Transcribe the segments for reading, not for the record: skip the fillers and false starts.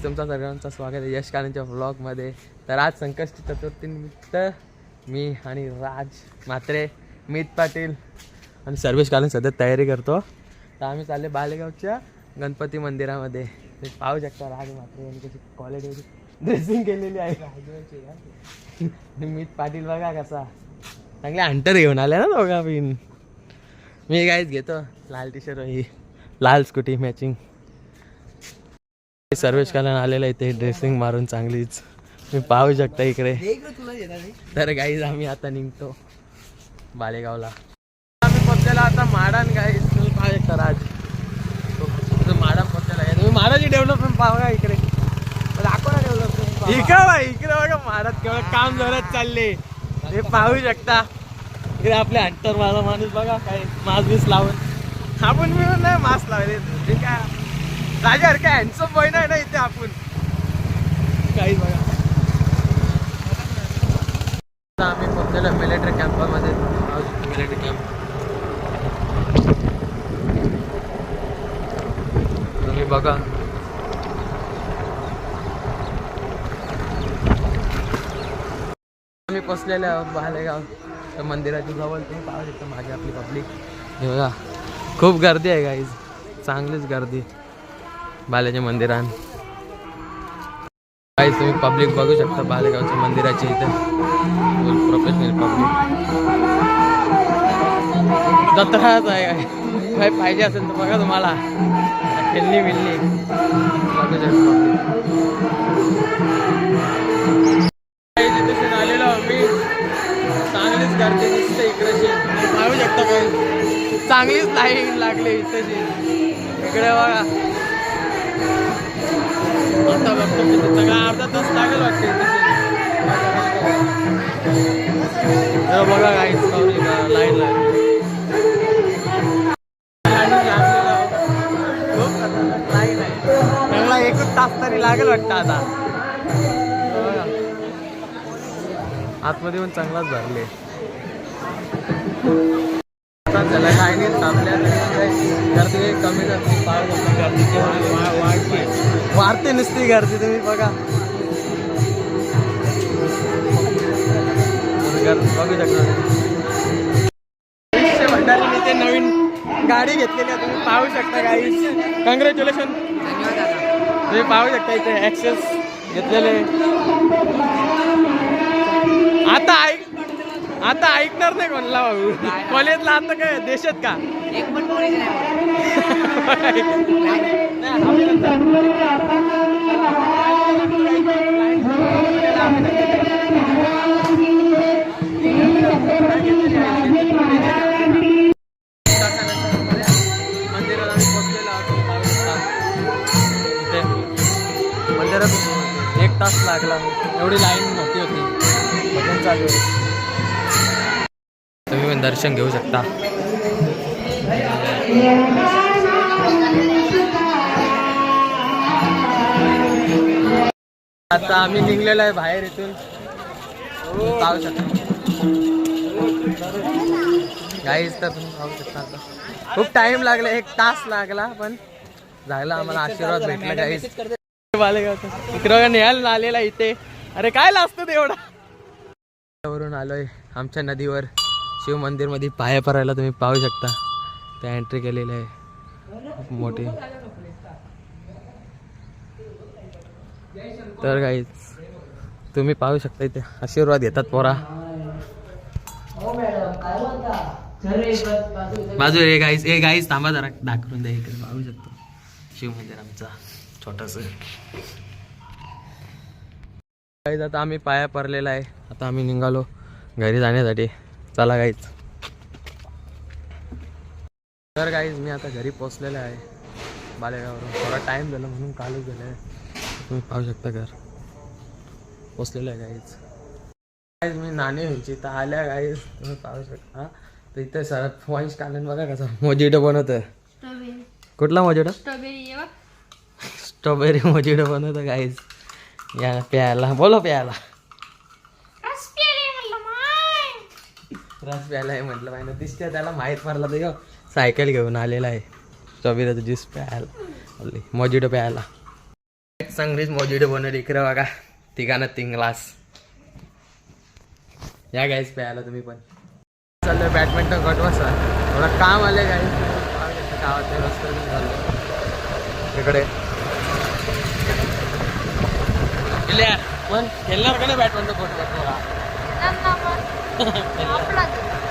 तुमचं सर्वांचं स्वागत आहे यश काळेंच्या व्लॉगमध्ये. तर आज संकष्टी चतुर्थीनिमित्त मी आणि राज म्हात्रे, मीत पाटील आणि सर्वेश काळे सध्या तयारी करतो. तर आम्ही चालले बालेगावच्या गणपती मंदिरामध्ये. ते पाहू शकता राज म्हात्रे यांनी कशी क्वालिटी ड्रेसिंग केलेली आहे. मीत पाटील बघा कसा चांगले हंटर घेऊन आले ना दोघा बिन. मी काहीच घेतो लाल टी शर्ट, ही लाल स्कूटी मॅचिंग. सर्वेश कालन आलेला इथे ड्रेसिंग मारून चांगलीच, मी पाहू शकता इकडे. तर गाईज आम्ही आता निघतो बालेगावला. आम्ही पोचलेला आता माडान. गाईज तुम्ही पाहू शकता राज माडान पोचलेला आहे. तुम्ही माडाची डेव्हलपमेंट पाहा इकडे, दाखवा ना डेव्हलपमेंट. इकडे बघा माडात केवळ काम जोरात चालले, हे पाहू शकता. इकडे आपले हंटर माझा माणूस बघा काय मास्क बीस लावून. आपण मिळून नाही मास्क लावले, ठीक आहे राजा काय हँडसम बॉय नाही ना इथे आपण काही. बघा आम्ही पोहोचलेलो मिलिटरी कॅम्पमध्ये. मिलिटरी कॅम्प तुम्ही बघा. आम्ही पोचलेलो आहोत बालेगाव मंदिराच्या जवळ. तुम्ही पाहू शकता मागे आपली पब्लिक. हे बघा खूप गर्दी आहे गाईज, चांगलीच गर्दी बालाजी मंदिरात. गाईज तुम्ही पब्लिक बघू शकता बालेगावच्या मंदिराची इथे फुल प्रोफेशनल पब्लिक. जत्राच आहे काय पाहिजे असेल तर बघा तुम्हाला खेळणी मिळणी बघू शकता. आलेलो मी, चांगलीच गर्दी दिसते इकडे. पाहू शकता काय चांगलीच लाईन लागली इथेची इकडे बघा. आता बघतो सगळा अर्धा तास लागेल वाटते बघा. काहीच लाईन लाईन आहे चांगला 1 तास तरी लागेल वाटतं. आता आतमध्ये पण चांगलाच भरले. चला काय नाही थांबल्या गर्दी कमी करते. पाहू गर्दीची वाढते नुसती गर्दी. तुम्ही बघा बघू शकता भंडारीने ते नवीन गाडी घेतलेली आहे. तुम्ही पाहू शकता गाईज. कॉंग्रॅच्युलेशन. तुम्ही पाहू शकता इथे ॲक्सेस घेतलेले. आता ऐकणार नाही कोणला भाऊ. कॉलेजला आता काय देशात का एक पण मंदिरात 1 तास लागला. एवढी लाईन मोठी होती. भजन चालू होती. तुम्ही पण दर्शन घेऊ शकता. आता आम्ही निघलेलो आहे बाहेर इथून. पाहू शकता गाईज. तर तुम्ही पाहू शकता आता खूप टाइम लागला, 1 तास लागला पण झाला. आम्हाला आशीर्वाद भेटला गाईज. बालेगावचा इकडं न्यायला आलेला इथे. अरे काय लागतं ते एवढा. वरून आलोय आमच्या नदीवर शिव मंदिर मध्ये पाया पडायला. तुम्ही पाहू शकता त्या एंट्री केलेली आहे मोठी. तर गाईज तुम्ही पाहू शकता इथे आशीर्वाद घेतात पोरा. बाजू रे गाईज. गाईज थांबा जरा दाखवून द्या इकडे. पाहू शकतो शिव मंदिर आमचा छोटस. गाईज आता आम्ही पाया पडलेला आहे. आता आम्ही निघालो घरी जाण्यासाठी. चला गाईज. तर गाईज मी आता घरी पोचलेलो आहे बालेगाववरून. थोडा टाइम झाला म्हणून कालच झालं आहे. तुम्ही पाहू शकता घर पोचलेलं आहे गाईज. गाईज मी नाणे व्हायची तर आल्या गाईज. तुम्ही पाहू शकता. तर इथे सर वंश कालन बघा कसा मोजिटो बनवतं. कुठला मोजिटो? स्ट्रॉबेरी मोजिटो बनवतं गाईज. या प्यायला बोलो प्यायला. रस प्यायला आहे म्हटलं माहिती दिसते त्याला माहीत पडला तर सायकल घेऊन आलेला आहे स्ट्रॉबेरीचा ज्यूस प्यायला मोजिटो प्यायला. चांगलीच मोजिडो बनवली इकडे बघा, तिघांना 3 ग्लास. या गाईज प्यायला तुम्ही पण. चाललोय बॅडमिंटन कोर्ट बसा, थोडं काम आले गाईज. गावात रस्ते चाललो इकडे. पण खेळणार का नाही बॅडमिंटन कोर्ट बसला?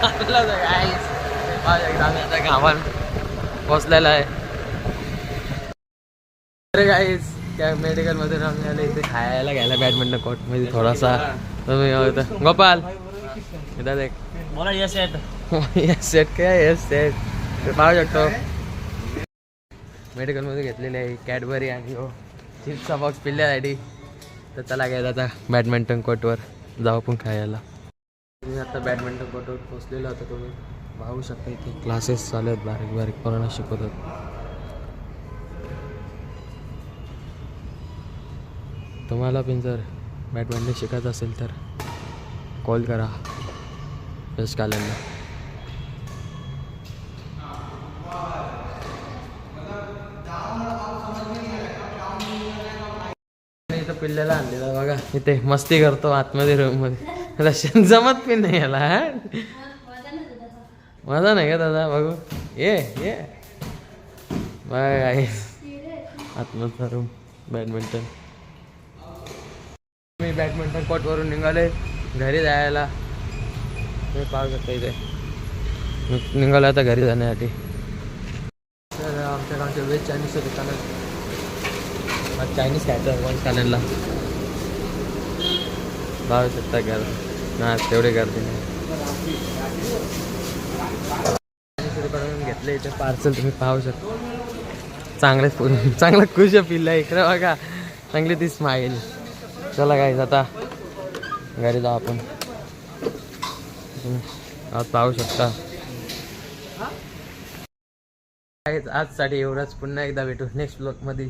आपला गावात पोचलेला आहे. अरे गाईज काय मेडिकल मध्ये आम्ही आले इथे खायला घ्यायला बॅडमिंटन कोर्ट मध्ये थोडासा. तुम्ही गोपाल इथं देख मला यस सेट काय यस सेट पाहू शकतो. मेडिकल मध्ये घेतलेले आहे कॅडबरी आणि हो चिप्सचा बॉक्स पिल्ल्यासाठी. तर चला काय आता बॅडमिंटन कोर्टवर जाऊ पण खायला. मी आता बॅडमिंटन कोर्टवर पोचलेलो होतो. तुम्ही पाहू शकता इथे क्लासेस चालू आहेत, बारीक बारीक पोरांना शिकवतात. तुम्हाला पण जर बॅडमिंटन शिकायचं असेल तर कॉल करा यश कालेंना. इथं पिल्ल्याला आणलेला बघा, इथे मस्ती करतो आतमध्ये रूम मध्ये. रशन जमत पण नाही याला. मजा नाही का दादा? बघू ये बघा आतमधला रूम बॅडमिंटन. मी बॅडमिंटन कोर्टवरून निघाले घरी जायला. मी पाहू शकतो इथे निघालो आता घरी जाण्यासाठी. तर आमच्या गावच्या व्हेज चायनीजचं दुकान आहे. चायनीज खायचं वन कालेनला पाहू शकता. ना तेवढे गर्दी नाही. दुकानातून घेतले इथे पार्सल तुम्ही पाहू शकता. चांगलं खुश पिल्ला इकडे बघा, चांगली ती स्माईल. चला काय आता घरी जाऊ आपण. आज पाहू शकता. आजसाठी एवढंच. पुन्हा एकदा भेटू नेक्स्ट ब्लॉग मध्ये.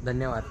धन्यवाद.